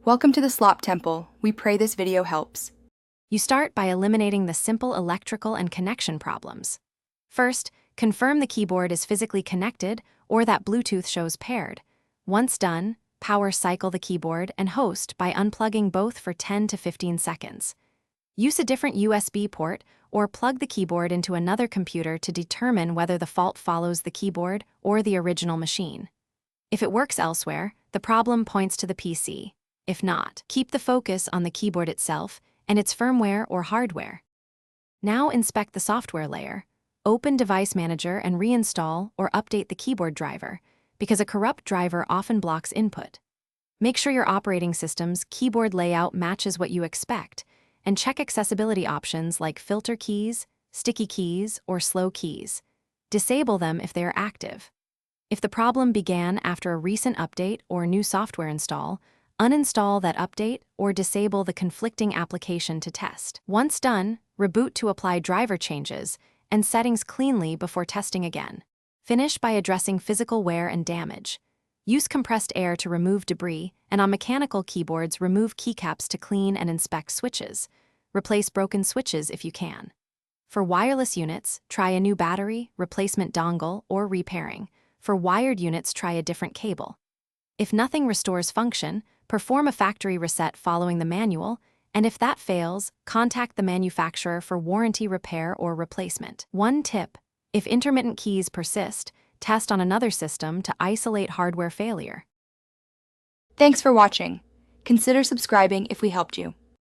Welcome to the Slop Temple. We pray this video helps. You start by eliminating the simple electrical and connection problems. First, confirm the keyboard is physically connected or that Bluetooth shows paired. Once done, power cycle the keyboard and host by unplugging both for 10 to 15 seconds. Use a different USB port or plug the keyboard into another computer to determine whether the fault follows the keyboard or the original machine. If it works elsewhere, the problem points to the PC. If not, keep the focus on the keyboard itself and its firmware or hardware. Now inspect the software layer. Open Device Manager and reinstall or update the keyboard driver, because a corrupt driver often blocks input. Make sure your operating system's keyboard layout matches what you expect, and check accessibility options like filter keys, sticky keys, or slow keys. Disable them if they are active. If the problem began after a recent update or new software install, uninstall that update or disable the conflicting application to test. Once done, reboot to apply driver changes and settings cleanly before testing again. Finish by addressing physical wear and damage. Use compressed air to remove debris, and on mechanical keyboards, remove keycaps to clean and inspect switches. Replace broken switches if you can. For wireless units, try a new battery, replacement dongle, or repairing. For wired units, try a different cable. If nothing restores function, perform a factory reset following the manual, and if that fails, contact the manufacturer for warranty repair or replacement. One tip: if intermittent keys persist, test on another system to isolate hardware failure. Thanks for watching. Consider subscribing if we helped you.